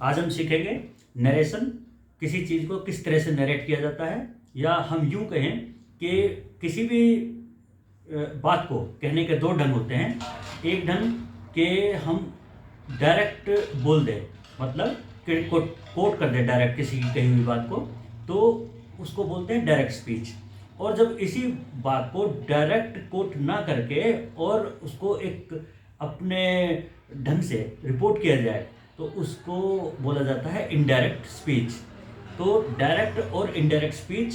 आज हम सीखेंगे नरेशन, किसी चीज़ को किस तरह से नरेट किया जाता है, या हम यूं कहें कि किसी भी बात को कहने के दो ढंग होते हैं। एक ढंग के हम डायरेक्ट बोल दें, मतलब कि कोट कर दें डायरेक्ट किसी की कही हुई बात को, तो उसको बोलते हैं डायरेक्ट स्पीच। और जब इसी बात को डायरेक्ट कोट ना करके और उसको एक अपने ढंग से रिपोर्ट किया जाए तो उसको बोला जाता है इनडायरेक्ट स्पीच। तो डायरेक्ट और इनडायरेक्ट स्पीच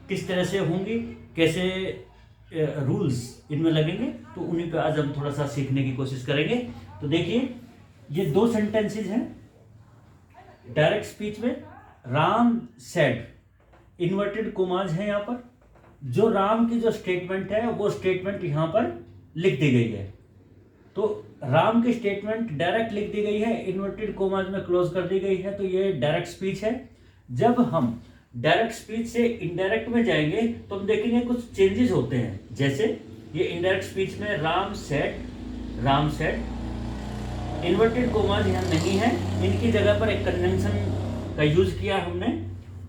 किस तरह से होंगी, कैसे रूल्स इनमें लगेंगे, तो उन्हीं पे आज हम थोड़ा सा सीखने की कोशिश करेंगे। तो देखिए, ये दो सेंटेंसेस हैं डायरेक्ट स्पीच में। राम सेड, इन्वर्टेड कोमाज है यहाँ पर। जो राम की जो स्टेटमेंट है वो स्टेटमेंट यहाँ पर लिख दी गई है। तो राम की स्टेटमेंट डायरेक्ट लिख दी गई है, इन्वर्टेड कोमाज में क्लोज कर दी गई है, तो ये डायरेक्ट स्पीच है। जब हम डायरेक्ट स्पीच से इनडायरेक्ट में जाएंगे तो हम देखेंगे कुछ चेंजेस होते हैं। जैसे ये इनडायरेक्ट स्पीच में राम सेड, इन्वर्टेड कोमाज यहाँ नहीं है, इनकी जगह पर एक कंजंक्शन का यूज किया हमने,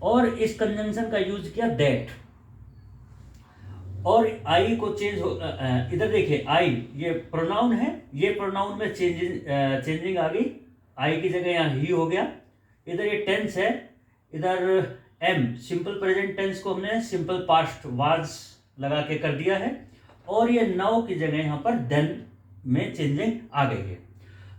और इस कंजंक्शन का यूज किया दैट। और आई को चेंज हो, इधर देखिए आई ये प्रोनाउन है, ये प्रोनाउन में चेंजिंग आ गई, आई की जगह यहाँ ही हो गया। इधर ये टेंस है, इधर एम सिंपल प्रेजेंट टेंस को हमने सिंपल पास्ट वाज लगा के कर दिया है, और ये नाउ की जगह यहाँ पर देन में चेंजिंग आ गई है।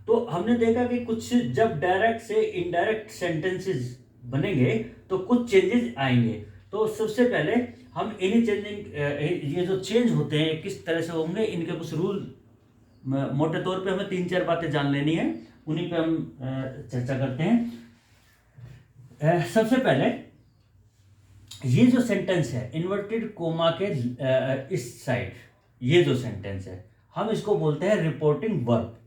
तो हमने देखा कि कुछ जब डायरेक्ट से इनडायरेक्ट सेंटेंसेस बनेंगे तो कुछ चेंजेस आएंगे। तो सबसे पहले हम इन्हीं ये जो चेंज होते हैं किस तरह से होंगे, इनके कुछ रूल मोटे तौर पे हमें 3-4 बातें जान लेनी है, उन्हीं पे हम चर्चा करते हैं। सबसे पहले ये जो सेंटेंस है इन्वर्टेड कोमा के इस साइड, ये जो सेंटेंस है हम इसको बोलते हैं रिपोर्टिंग वर्ब,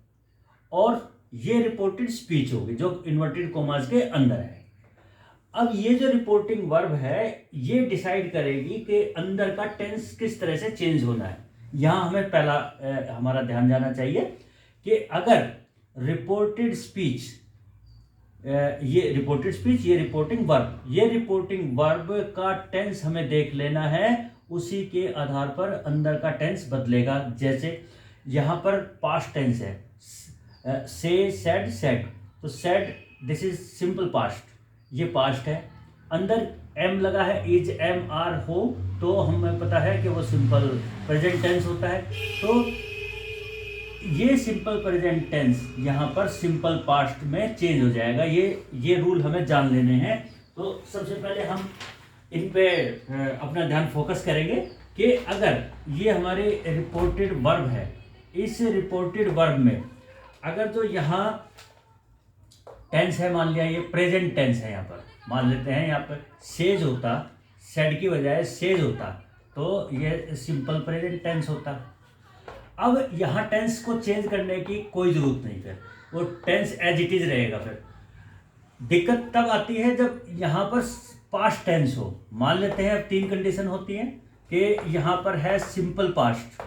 और ये रिपोर्टेड स्पीच होगी जो इन्वर्टेड कोमास के अंदर है। अब ये जो रिपोर्टिंग वर्ब है ये डिसाइड करेगी कि अंदर का टेंस किस तरह से चेंज होना है। यहां हमें पहला हमारा ध्यान जाना चाहिए कि अगर रिपोर्टेड स्पीच, ये रिपोर्टेड स्पीच, ये रिपोर्टिंग वर्ब, ये रिपोर्टिंग वर्ब का टेंस हमें देख लेना है, उसी के आधार पर अंदर का टेंस बदलेगा। जैसे यहां पर पास्ट टेंस है, से सेड, तो said this is simple past, ये पास्ट है। अंदर एम लगा है, इज एम आर हो, तो हमें पता है कि वो सिंपल प्रेजेंट टेंस होता है। तो ये सिंपल प्रेजेंट टेंस यहाँ पर सिंपल पास्ट में चेंज हो जाएगा। ये रूल हमें जान लेने हैं। तो सबसे पहले हम इन पे अपना ध्यान फोकस करेंगे कि अगर ये हमारे रिपोर्टेड वर्ब है, इस रिपोर्टेड वर्ब में अगर जो यहाँ टेंस है, मान लिया ये प्रेजेंट टेंस है, यहाँ पर मान लेते हैं यहाँ पर सेज होता, सेड की बजाय सेज होता, तो ये सिंपल प्रेजेंट टेंस होता। अब यहाँ टेंस को चेंज करने की कोई जरूरत नहीं, फिर वो टेंस एज इट इज रहेगा। फिर दिक्कत तब आती है जब यहाँ पर पास्ट टेंस हो। मान लेते हैं अब 3 कंडीशन होती है कि यहाँ पर है सिंपल पास्ट,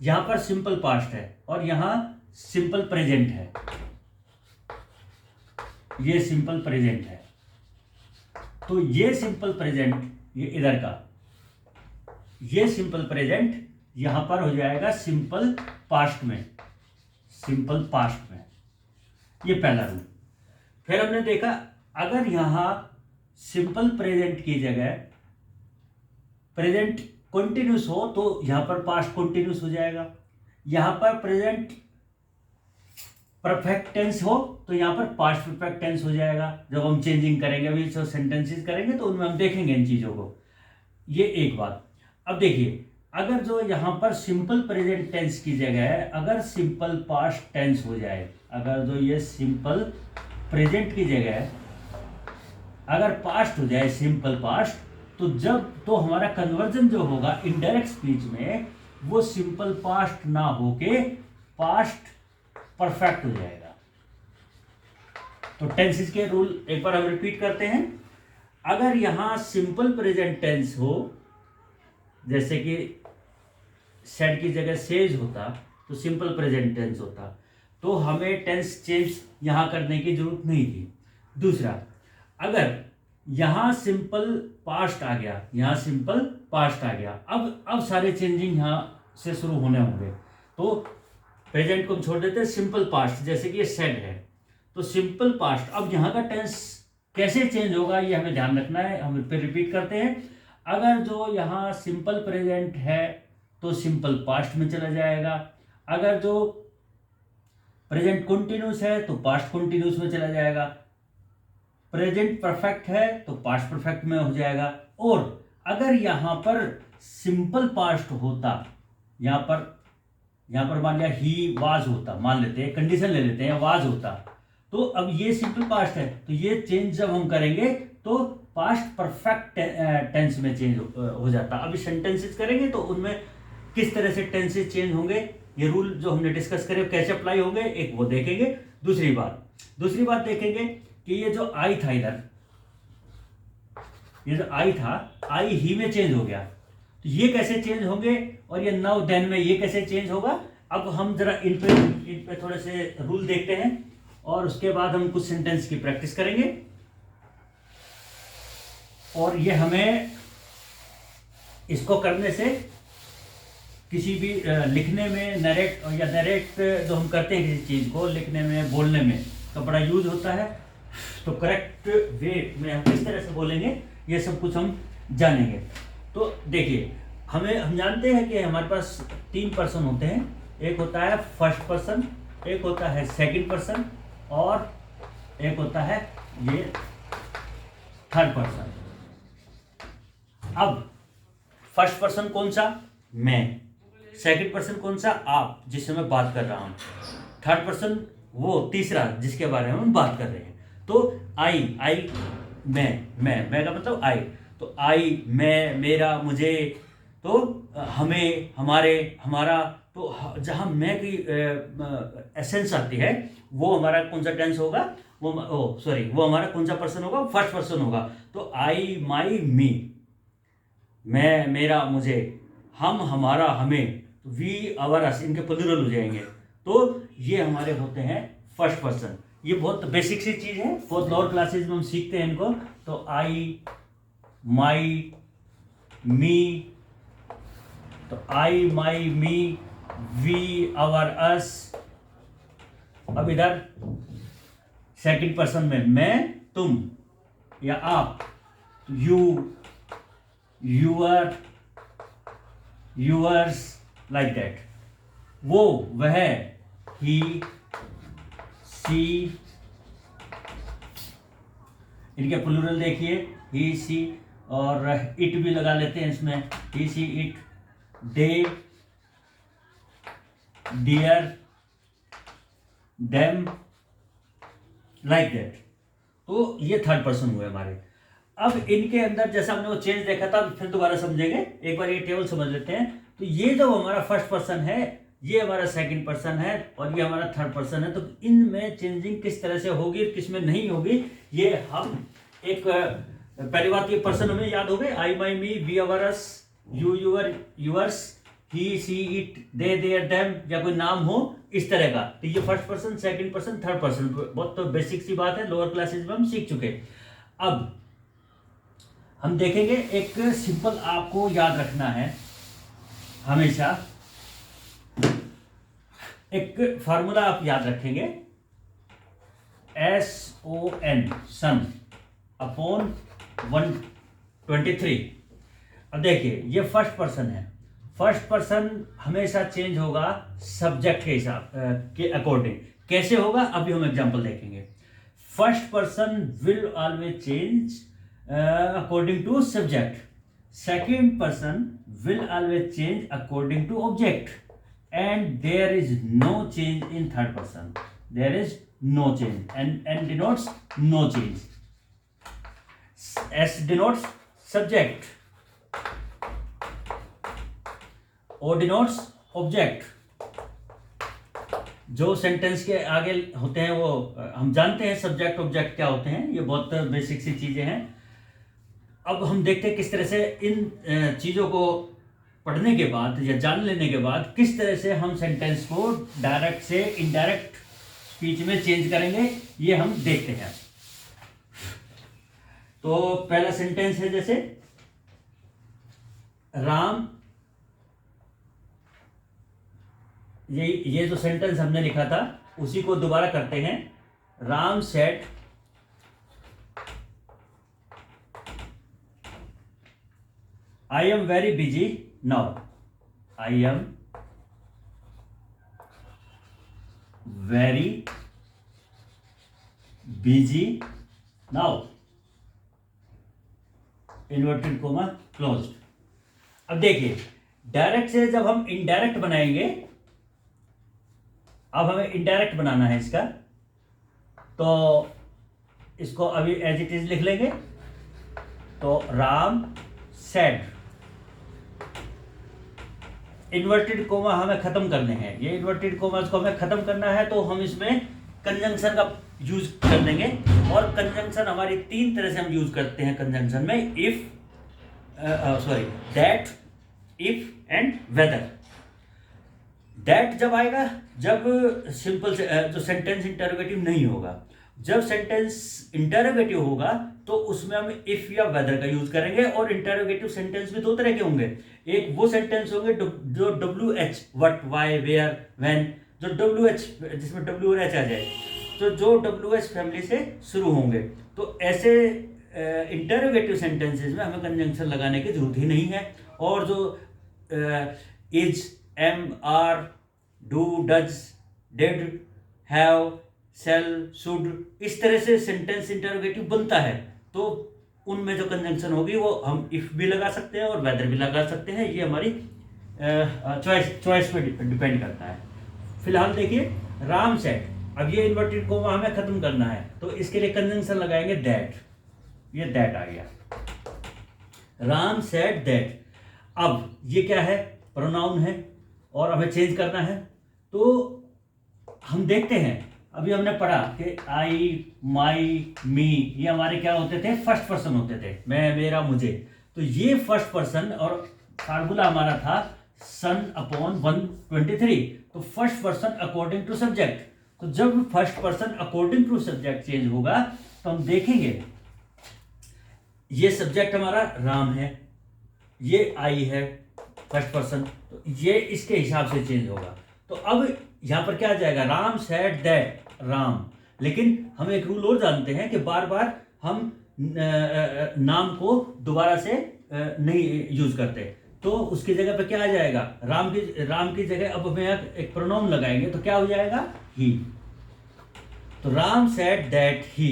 यहाँ पर सिंपल पास्ट है, और यहाँ सिंपल प्रेजेंट है, ये सिंपल प्रेजेंट है। तो ये सिंपल प्रेजेंट, ये इधर का ये सिंपल प्रेजेंट यहां पर हो जाएगा सिंपल पास्ट में, सिंपल पास्ट में। ये पहला रूल। फिर हमने देखा अगर यहां सिंपल प्रेजेंट की जगह प्रेजेंट कंटिन्यूस हो तो यहां पर पास्ट कंटिन्यूस हो जाएगा। यहां पर प्रेजेंट परफेक्ट टेंस हो तो यहाँ पर पास्ट परफेक्ट टेंस हो जाएगा। जब हम चेंजिंग करेंगे, अभी जो सेंटेंसेस करेंगे तो उनमें हम देखेंगे इन चीज़ों को। ये एक बात। अब देखिए, अगर जो यहाँ पर सिंपल प्रेजेंट टेंस की जगह अगर सिंपल पास्ट टेंस हो जाए, अगर जो ये सिंपल प्रेजेंट की जगह अगर पास्ट हो जाए, सिंपल पास्ट, तो हमारा कन्वर्जन जो होगा इनडायरेक्ट स्पीच में वो सिंपल पास्ट ना होके पास्ट परफेक्ट हो जाएगा। तो टेंसेस के रूल एक बार हम रिपीट करते हैं। अगर यहां सिंपल प्रेजेंट टेंस हो, जैसे कि सेड की जगह सेज होता तो सिंपल प्रेजेंट टेंस होता, तो हमें टेंस चेंज यहाँ करने की जरूरत नहीं थी। दूसरा, अगर यहाँ सिंपल पास्ट आ गया, यहाँ सिंपल पास्ट आ गया, अब सारे चेंजिंग यहाँ से शुरू होने होंगे। तो प्रेजेंट को हम छोड़ देते हैं, सिंपल पास्ट, जैसे कि ये सेड है, तो सिंपल पास्ट, अब यहाँ का टेंस कैसे चेंज होगा ये हमें ध्यान रखना है। हम फिर रिपीट करते हैं। अगर जो यहाँ सिंपल प्रेजेंट है तो सिंपल पास्ट में चला जाएगा, अगर जो प्रेजेंट कंटिन्यूस है तो पास्ट कंटिन्यूस में चला जाएगा, प्रेजेंट परफेक्ट है तो पास्ट परफेक्ट में हो जाएगा। और अगर यहाँ पर सिंपल पास्ट होता, यहाँ पर मान लिया ही वाज होता, मान लेते हैं, कंडीशन ले लेते हैं, वाज होता, तो अब ये सिंपल पास्ट है, तो ये चेंज जब हम करेंगे तो पास्ट परफेक्ट टेंस में चेंज हो जाता। अभी सेंटेंसेस करेंगे तो उनमें किस तरह से टेंसेस चेंज होंगे, ये रूल जो हमने डिस्कस करे कैसे अप्लाई होंगे, एक वो देखेंगे। दूसरी बात देखेंगे कि ये जो आई था इधर, ये जो आई था, आई ही में चेंज हो गया, तो ये कैसे चेंज होंगे, और ये नाउ देन में ये कैसे चेंज होगा। अब हम जरा इन पे थोड़े से रूल देखते हैं और उसके बाद हम कुछ सेंटेंस की प्रैक्टिस करेंगे। और ये हमें इसको करने से किसी भी लिखने में नरेट जो हम करते हैं किसी चीज को लिखने में, बोलने में तो बड़ा यूज होता है। तो करेक्ट वे में हम किस तरह से बोलेंगे ये सब कुछ हम जानेंगे। तो देखिए, हम जानते हैं कि हमारे पास 3 पर्सन होते हैं, एक होता है फर्स्ट पर्सन, एक होता है सेकंड पर्सन, और एक होता है ये थर्ड पर्सन। अब फर्स्ट पर्सन कौन सा, मैं, सेकंड पर्सन कौन सा, आप जिससे मैं बात कर रहा हूं, थर्ड पर्सन वो तीसरा जिसके बारे में हम बात कर रहे हैं। तो आई मैं का मतलब आई, तो आई, मैं, मेरा, मुझे, तो हमें, हमारे, हमारा, तो जहां मैं की एसेंस आती है वो हमारा कौन सा टेंस होगा, वो हमारा कौन सा पर्सन होगा, फर्स्ट पर्सन होगा। तो आई, माई, मी, मैं, मेरा, मुझे, हम, हमारा, हमें, वी, आवर, अस, इनके प्लूरल हो जाएंगे। तो ये हमारे होते हैं फर्स्ट पर्सन। ये बहुत बेसिक सी चीज है, बहुत लोअर क्लासेस में हम सीखते हैं इनको। तो आई, माई, मी, तो आई, माई, मी, वी, आवर, अस। अब इधर सेकंड पर्सन में मैं, तुम या आप, you, your, yours, like that. वो, वह, ही, सी, इनके प्लूरल देखिए, ही, सी, और इट भी लगा लेते हैं इसमें, he, she, it, they, their, them, like that. तो ये थर्ड पर्सन हुए हमारे। अब इनके अंदर जैसा हमने वो चेंज देखा था, फिर दोबारा समझेंगे, एक बार ये टेबल समझ लेते हैं। तो ये जो हमारा फर्स्ट पर्सन है, ये हमारा सेकंड पर्सन है, और ये हमारा थर्ड पर्सन है। तो इनमें चेंजिंग किस तरह से होगी, किस में नहीं होगी, ये हम एक पहली बात, ये पर्सन हमें याद हो गए, I, my, me, we, our, us, you, your, yours, he, she, it, they, their, them, या कोई नाम हो इस तरह का। तो ये first person, second person, third person, बहुत तो बेसिक सी बात है, लोअर क्लासेस में हम सीख चुके। अब हम देखेंगे, एक सिंपल आपको याद रखना है हमेशा, एक फार्मूला आप याद रखेंगे, SON, सन, अपॉन 123। अब देखिए, ये फर्स्ट पर्सन है, फर्स्ट पर्सन हमेशा चेंज होगा सब्जेक्ट के हिसाब के अकॉर्डिंग। कैसे होगा अभी हम एग्जांपल देखेंगे। First person will always change according to subject. Second person will always change according to object, and there is no change in third person. There is no change, and denotes no change. S denotes subject, O denotes object. जो sentence के आगे होते हैं वो हम जानते हैं, subject object क्या होते हैं, ये बहुत बेसिक सी चीजें हैं। अब हम देखते हैं किस तरह से इन चीज़ों को पढ़ने के बाद या जान लेने के बाद किस तरह से हम सेंटेंस को डायरेक्ट से इनडायरेक्ट स्पीच में चेंज करेंगे, ये हम देखते हैं। तो पहला सेंटेंस है जैसे राम, ये जो सेंटेंस हमने लिखा था उसी को दोबारा करते हैं। Ram said I am very busy now. I am very busy now, inverted coma closed. अब देखिए, डायरेक्ट से जब हम इनडायरेक्ट बनाएंगे, अब हमें इनडायरेक्ट बनाना है इसका, तो इसको अभी एज इट इज लिख लेंगे। तो राम सेड, इन्वर्टेड कोमा हमें खत्म करने हैं, ये इन्वर्टेड कोमास को हमें खत्म करना है, तो हम इसमें कंजंक्शन का यूज कर देंगे। और कंजंक्शन हमारी 3 तरह से हम यूज करते हैं कंजंक्शन में, if, that, if and whether. That जब आएगा जब सिंपल जो सेंटेंस इंटरोगेटिव नहीं होगा। जब सेंटेंस इंटरोगेटिव होगा तो उसमें हम इफ या वेदर का यूज करेंगे। और इंटरोगेटिव सेंटेंस भी 2 तरह के होंगे। एक वो सेंटेंस होंगे जो WH, what, why, where, when, जो WH जिसमें W और H आ जाए, तो जो WH फैमिली से शुरू होंगे। तो ऐसे इंटरोगेटिव सेंटेंसेस में हमें कंजंक्शन लगाने की जरूरत ही नहीं है। और जो is, am, are, do, does, did, have, shall, should, इस तरह से सेंटेंस इंटरोगेटिव बनता है, तो उनमें जो कंजंक्शन होगी वो हम इफ भी लगा सकते हैं और वेदर भी लगा सकते हैं। ये हमारी चॉइस पे डिपेंड करता है। फिलहाल देखिए, राम सेड, अब ये इन्वर्टेड कोमा हमें खत्म करना है, तो इसके लिए कंजंक्शन लगाएंगे दैट। ये दैट आ गया, राम सेड दैट। अब ये क्या है, प्रोनाउन है और हमें चेंज करना है। तो हम देखते हैं, अभी हमने पढ़ा कि आई, माई, मी, ये हमारे क्या होते थे, फर्स्ट पर्सन होते थे, मैं, मेरा, मुझे। तो ये फर्स्ट पर्सन, और फार्मूला हमारा था सन अपॉन 123। तो first person according to subject. तो जब first person according to subject change होगा तो हम देखेंगे, ये सब्जेक्ट हमारा राम है, ये आई है फर्स्ट पर्सन, तो ये इसके हिसाब से चेंज होगा। तो अब यहां पर क्या आ जाएगा, राम सेड दैट, राम। लेकिन हम एक रूल और जानते हैं कि बार बार हम नाम को दोबारा से नहीं यूज करते। तो उसकी जगह पे क्या आ जाएगा, राम की जगह अब हमें एक प्रोनाउन लगाएंगे, तो क्या हो जाएगा, ही। तो राम सेड दैट ही।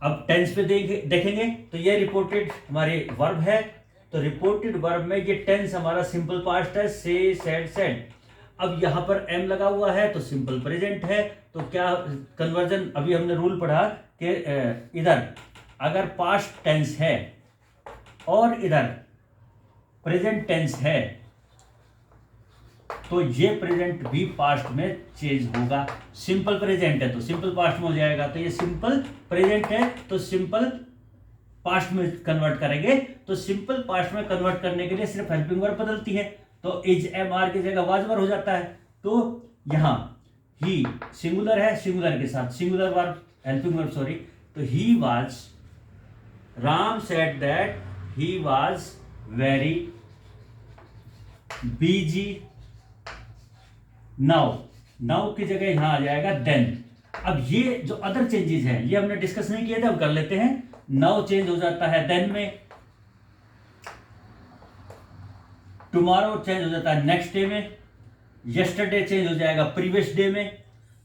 अब टेंस पे देखेंगे तो ये रिपोर्टेड हमारे वर्ब है। तो रिपोर्टेड वर्ब में ये टेंस हमारा सिंपल पास्ट है, से, सेड, सेड। अब यहां पर एम लगा हुआ है तो सिंपल प्रेजेंट है। तो क्या कन्वर्जन, अभी हमने रूल पढ़ा कि इधर अगर पास्ट टेंस है और इधर प्रेजेंट टेंस है तो ये प्रेजेंट भी पास्ट में चेंज होगा। सिंपल प्रेजेंट है तो सिंपल पास्ट में हो जाएगा, तो ये सिंपल प्रेजेंट है तो सिंपल पास्ट में कन्वर्ट करेंगे। तो सिंपल पास्ट में कन्वर्ट करने के लिए सिर्फ हेल्पिंग वर्ब बदलती है, तो इज, एम, आर की जगह वाज वर्ब हो जाता है। तो यहां ही सिंगुलर है, सिंगुलर के साथ singular verb, helping verb, sorry. तो he was, Ram said that he was very busy now. Now की जगह यहां आ जाएगा देन। अब ये जो अदर चेंजेस हैं ये हमने डिस्कस नहीं किए थे, अब कर लेते हैं। नाउ चेंज हो जाता है देन में, टुमारो चेंज हो जाता है नेक्स्ट डे में, यस्टरडे चेंज हो जाएगा प्रीवियस डे में,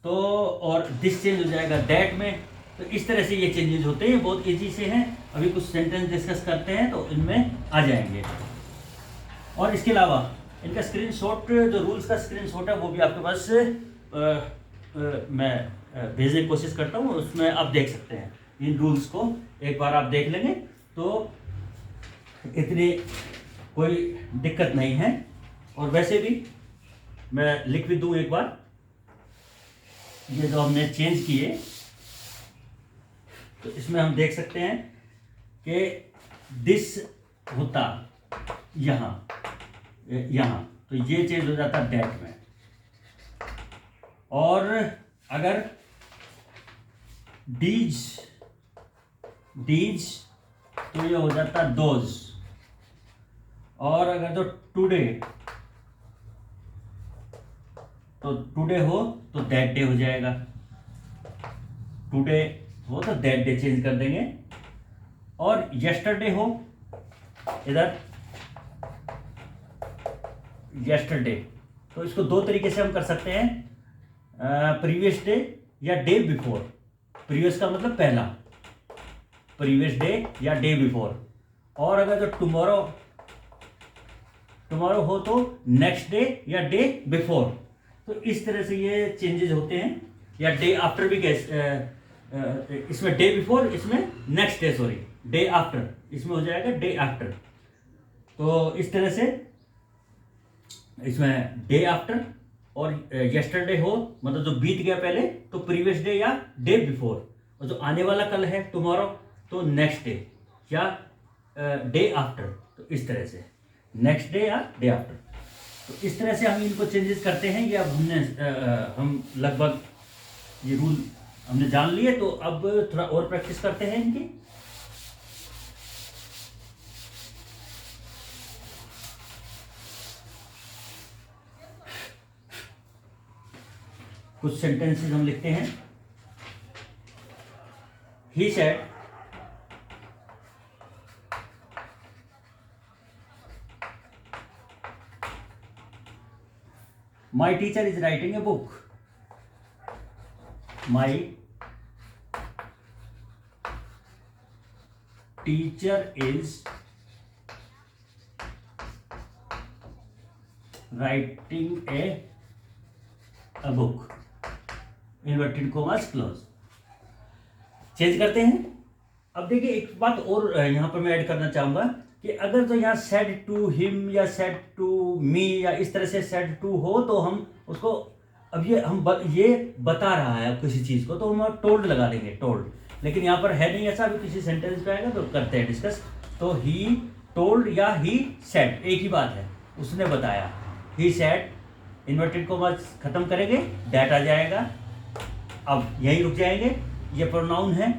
तो और दिस चेंज हो जाएगा दैट में। तो इस तरह से ये चेंजेस होते हैं, बहुत इजी से हैं। अभी कुछ सेंटेंस डिस्कस करते हैं तो इनमें आ जाएंगे। और इसके अलावा इनका स्क्रीनशॉट, जो रूल्स का स्क्रीनशॉट है वो भी आपके पास मैं भेजने की कोशिश करता हूँ, उसमें आप देख सकते हैं। इन रूल्स को एक बार आप देख लेंगे तो इतनी कोई दिक्कत नहीं है। और वैसे भी मैं लिख भी दूं एक बार, ये जो हमने चेंज किए तो इसमें हम देख सकते हैं कि दिस होता यहाँ, तो ये चेंज हो जाता दैट में। और अगर डीज तो ये हो जाता दोज, और अगर तो टुडे हो तो दैट डे हो जाएगा, टुडे हो तो दैट डे चेंज कर देंगे। और यस्टरडे हो, इधर यस्टरडे, तो इसको दो तरीके से हम कर सकते हैं, प्रीवियस डे या डे बिफोर। प्रीवियस का मतलब पहला, प्रीवियस डे या डे बिफोर। और अगर जो टुमारो हो तो नेक्स्ट डे या डे बिफोर। तो इस तरह से ये चेंजेस होते हैं। या डे आफ्टर भी इसमें डे बिफोर, इसमें next day, sorry day after, इसमें हो जाएगा डे आफ्टर। तो इस तरह से इसमें डे आफ्टर और यस्टरडे हो मतलब जो बीत गया पहले तो प्रीवियस डे या डे बिफोर, और जो आने वाला कल है टुमारो तो नेक्स्ट डे या डे आफ्टर। तो इस तरह से नेक्स्ट डे या डे आफ्टर, तो इस तरह से हम इनको चेंजेस करते हैं। ये अब हम लगभग ये रूल हमने जान लिए, तो अब थोड़ा और प्रैक्टिस करते हैं इनकी। कुछ सेंटेंसेस हम लिखते हैं। He said, my teacher is writing a book. My teacher is writing a book. Inverted commas close. Change करते हैं। अब देखिए एक बात और यहाँ पर मैं ऐड करना चाहूँगा कि अगर तो यहाँ सेड टू हिम या सेड टू मी या इस तरह से सेड टू हो तो हम उसको, अब ये बता रहा है अब किसी चीज़ को तो हम टोल्ड लगा देंगे, टोल्ड। लेकिन यहाँ पर है नहीं ऐसा, अभी किसी सेंटेंस पे आएगा तो करते हैं डिस्कस। तो ही टोल्ड या ही सेड एक ही बात है, उसने बताया। ही सेड, इन्वर्टेड कॉमास खत्म करेंगे, दैट आ जाएगा। अब यहीं रुक जाएंगे। ये प्रोनाउन है,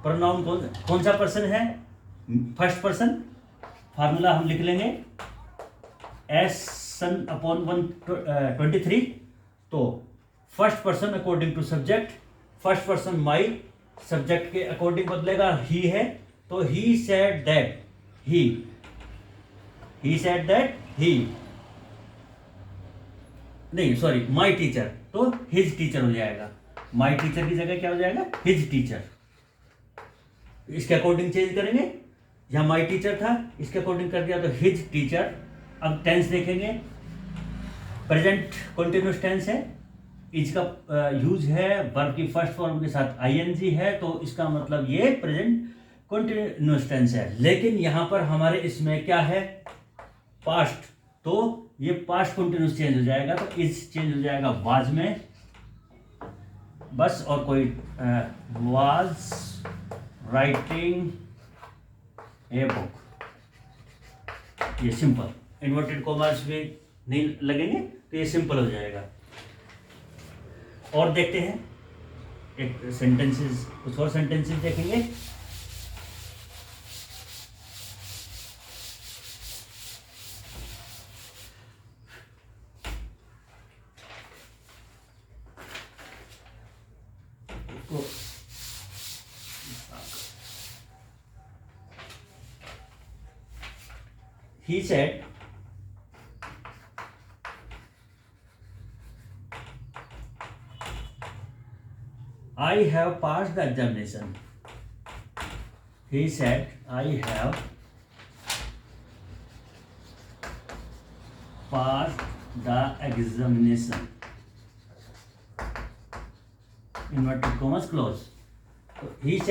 प्रोनाउन कौन सा पर्सन है? First person. फार्मूला हम लिख लेंगे एस सन अपॉन 123। तो first person according to subject, first person my, subject के अकॉर्डिंग बदलेगा ही है तो he said that he said that he, नहीं सॉरी माई टीचर, तो हिज टीचर हो जाएगा। माई टीचर की जगह क्या हो जाएगा? His teacher. इसके अकॉर्डिंग चेंज करेंगे। यहाँ माई टीचर था, इसके अकॉर्डिंग कर दिया तो हिज टीचर। अब टेंस देखेंगे, प्रेजेंट कॉन्टिन्यूस टेंस है, इज का यूज है, वर्ब की फर्स्ट फॉर्म के साथ आईएनजी है, तो इसका मतलब ये प्रेजेंट कॉन्टिन्यूस टेंस है। लेकिन यहाँ पर हमारे इसमें क्या है? पास्ट, तो ये पास्ट कॉन्टिन्यूस चेंज हो जाएगा, तो इज चेंज हो जाएगा वाज में बस। और कोई वाज राइटिंग ए बुक, ये सिंपल, इन्वर्टेड कॉमास भी नहीं लगेंगे तो ये सिंपल हो जाएगा। और देखते हैं एक सेंटेंसेस, कुछ और सेंटेंसेस देखेंगे। He said, I have passed the examination. He said, I have passed the examination. Inverted commas close. So he said